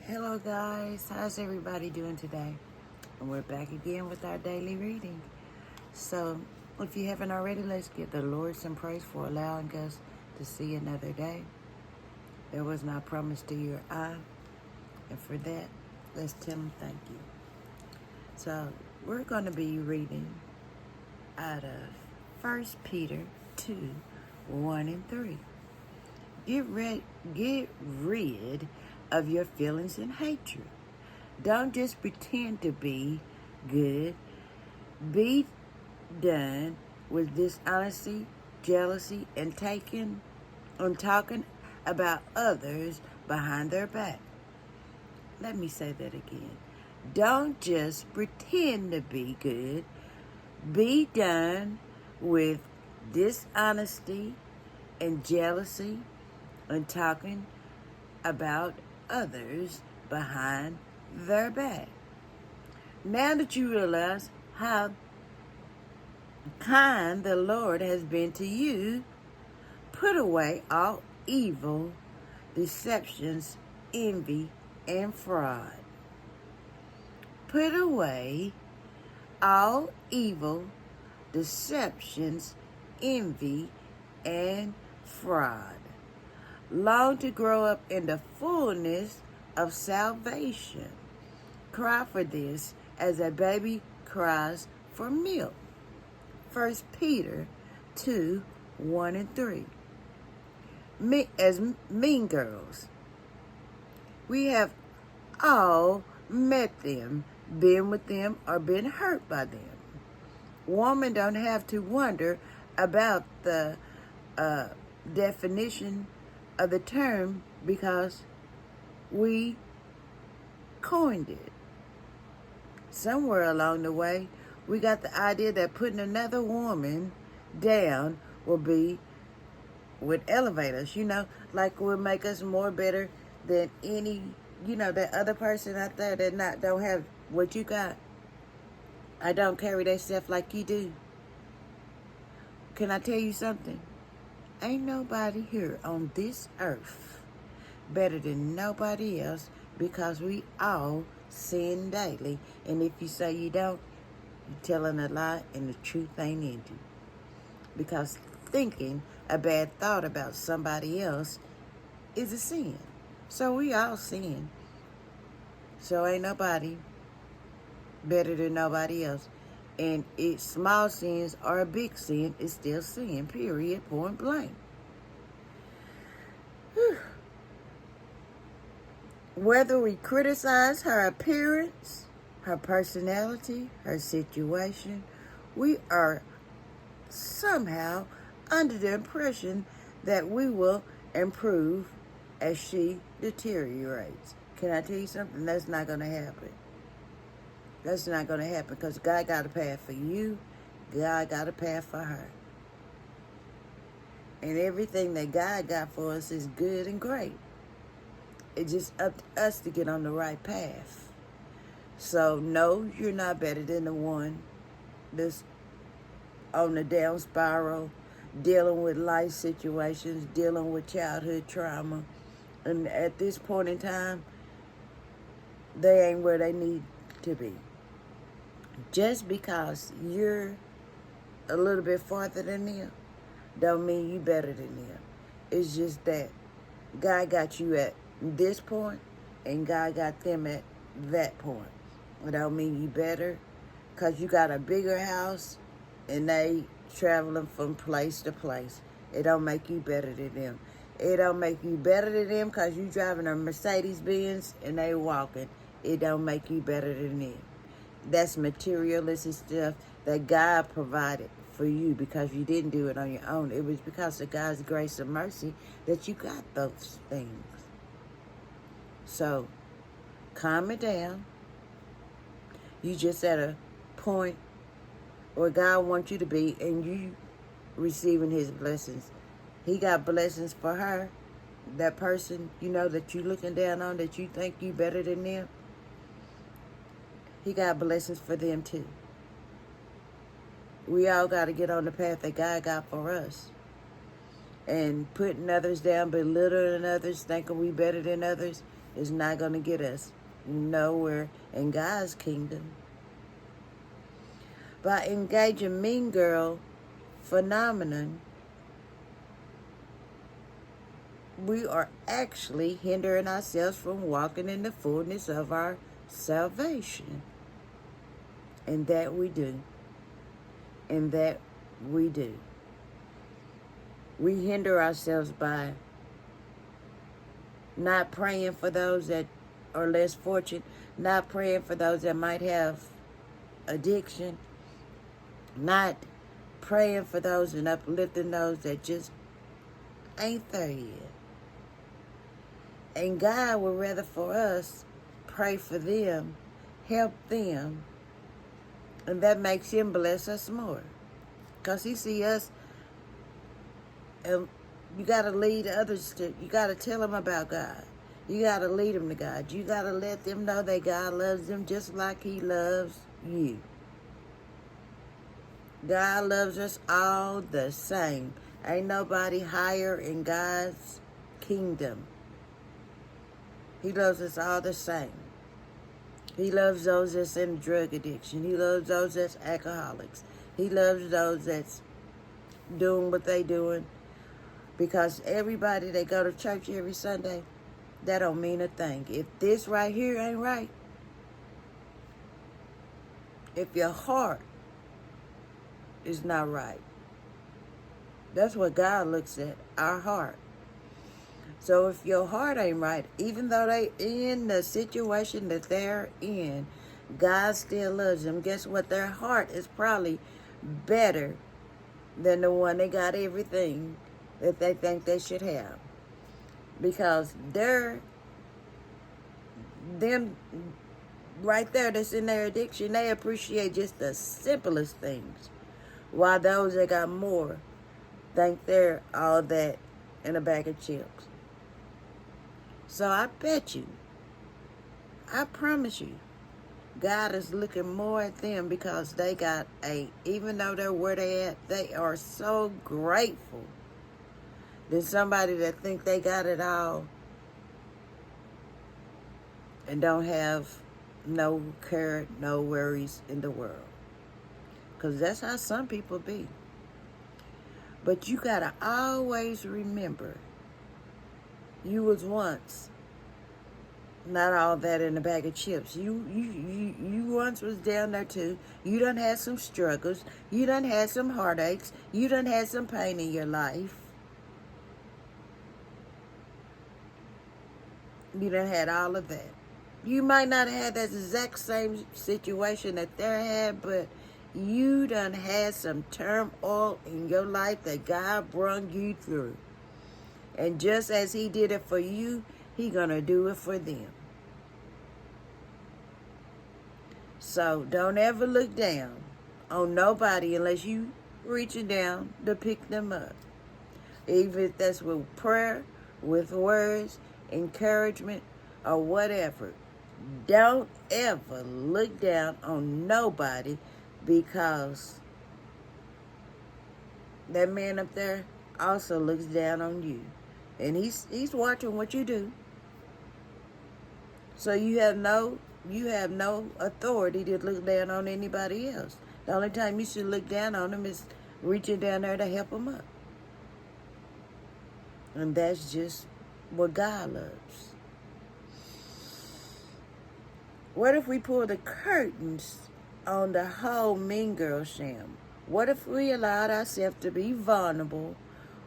Hello guys, how's everybody doing today? And we're back again with our daily reading. So, if you haven't already, let's give the Lord some praise for allowing us to see another day. There was not promised to your eye, and for that, let's tell him thank you. So, we're going to be reading out of 1 Peter 2, 1 and 3. Get rid of your feelings and hatred. Don't just pretend to be good. Be done with dishonesty, jealousy, and talking about others behind their back. Let me say that again. Don't just pretend to be good. Be done with dishonesty and jealousy and talking about others behind their back. Now that you realize how kind the Lord has been to you, put away all evil, deceptions, envy, and fraud. Put away all evil, deceptions, envy, and fraud. Long to grow up in the fullness of salvation. Cry for this as a baby cries for milk. 1 Peter 2, 1 and 3. As mean girls, we have all met them, been with them, or been hurt by them. Women don't have to wonder about the definition of the term because we coined it. Somewhere along the way, we got the idea that putting another woman down would elevate us, like would make us more better than any, that other person out there that don't have what you got. I don't carry that stuff like you do. Can I tell you something? Ain't nobody here on this earth better than nobody else because we all sin daily. And if you say you don't, you're telling a lie and the truth ain't in you. Because thinking a bad thought about somebody else is a sin. So we all sin. So ain't nobody better than nobody else. And it's small sins or a big sin, it's still sin, period, point blank. Whew. Whether we criticize her appearance, her personality, her situation, we are somehow under the impression that we will improve as she deteriorates. Can I tell you something? That's not going to happen. That's not going to happen because God got a path for you. God got a path for her. And everything that God got for us is good and great. It's just up to us to get on the right path. So, no, you're not better than the one that's on the down spiral, dealing with life situations, dealing with childhood trauma. And at this point in time, they ain't where they need to be. Just because you're a little bit farther than them, don't mean you better than them. It's just that God got you at this point, and God got them at that point. It don't mean you better, because you got a bigger house, and they traveling from place to place. It don't make you better than them. It don't make you better than them because you driving a Mercedes-Benz, and they walking. It don't make you better than them. That's materialistic stuff that God provided for you because you didn't do it on your own. It was because of God's grace and mercy that you got those things. So, calm it down. You just at a point where God wants you to be and you receiving his blessings. He got blessings for her. That person, that you looking down on, that you think you better than them. He got blessings for them too. We all got to get on the path that God got for us. And putting others down, belittling others, thinking we better than others, is not going to get us nowhere in God's kingdom. By engaging mean girl phenomenon, we are actually hindering ourselves from walking in the fullness of our salvation. And that we do. And that we do. We hinder ourselves by not praying for those that are less fortunate, not praying for those that might have addiction, not praying for those and uplifting those that just ain't there yet. And God would rather for us pray for them, help them, and that makes Him bless us more. Because He see us, and you got to lead others you got to tell them about God. You got to lead them to God. You got to let them know that God loves them just like He loves you. God loves us all the same. Ain't nobody higher in God's kingdom. He loves us all the same. He loves those that's in drug addiction. He loves those that's alcoholics. He loves those that's doing what they doing. Because everybody that go to church every Sunday, that don't mean a thing. If this right here ain't right, if your heart is not right, that's what God looks at, our heart. So if your heart ain't right, even though they in the situation that they're in, God still loves them. Guess what? Their heart is probably better than the one that got everything that they think they should have. Because them right there that's in their addiction, they appreciate just the simplest things. While those that got more think they're all that in a bag of chips. So I bet you, I promise you, God is looking more at them because they got even though they're where they at, they are so grateful than somebody that think they got it all and don't have no care, no worries in the world. Because that's how some people be. But you got to always remember, you was once not all that in a bag of chips. You once was down there too. You done had some struggles. You done had some heartaches. You done had some pain in your life. You done had all of that. You might not have had that exact same situation that they had, but you done had some turmoil in your life that God brung you through. And just as He did it for you, He gonna do it for them. So don't ever look down on nobody unless you reaching down to pick them up. Even if that's with prayer, with words, encouragement, or whatever. Don't ever look down on nobody because that man up there also looks down on you. And he's watching what you do. So you have no authority to look down on anybody else. The only time you should look down on them is reaching down there to help them up. And that's just what God loves. What if we pull the curtains on the whole Mean Girl sham? What if we allowed ourselves to be vulnerable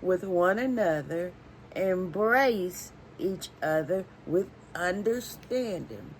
with one another, embrace each other with understanding?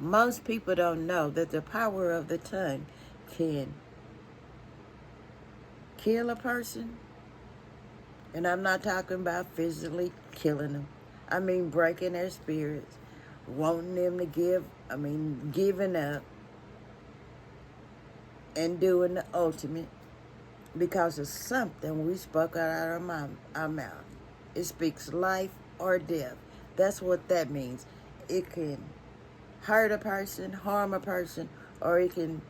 Most people don't know that the power of the tongue can kill a person. And I'm not talking about physically killing them. I mean breaking their spirits, wanting them to giving up and doing the ultimate because of something we spoke out of our mouth. It speaks life or death. That's what that means. It can hurt a person, harm a person, or it can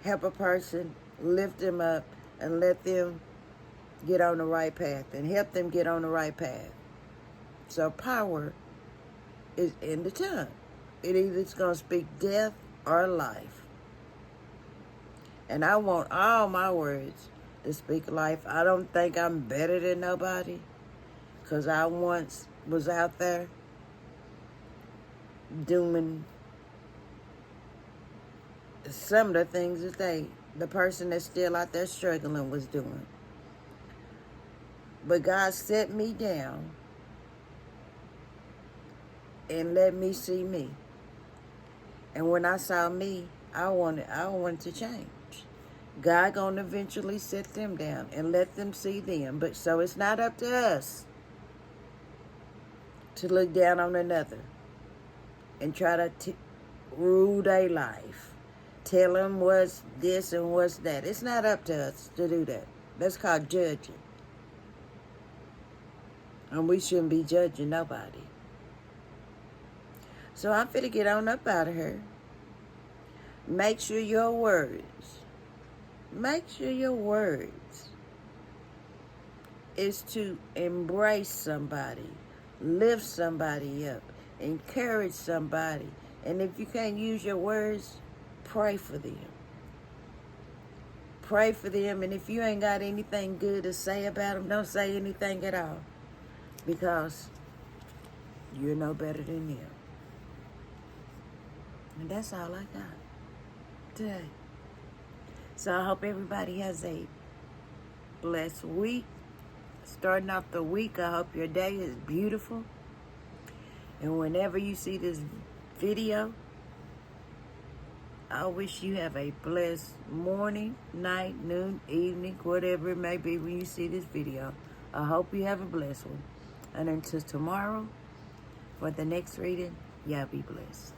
help a person, lift them up, and let them get on the right path and help them get on the right path. So power is in the tongue. It either is going to speak death or life. And I want all my words to speak life. I don't think I'm better than nobody, because I once was out there doing some of the things that the person that's still out there struggling was doing. But God set me down and let me see me. And when I saw me, I wanted to change. God gonna eventually set them down and let them see them. But so it's not up to us to look down on another and try to rule their life. Tell them what's this and what's that. It's not up to us to do that. That's called judging. And we shouldn't be judging nobody. So I'm finna get on up out of here. Make sure your words is to embrace somebody, lift somebody up, encourage somebody. And if you can't use your words, pray for them. Pray for them. And if you ain't got anything good to say about them, don't say anything at all, because you're no better than them. And that's all I got today. So I hope everybody has a blessed week. Starting off the week, I hope your day is beautiful. And whenever you see this video, I wish you have a blessed morning, night, noon, evening, whatever it may be when you see this video. I hope you have a blessed one. And until tomorrow, for the next reading, y'all be blessed.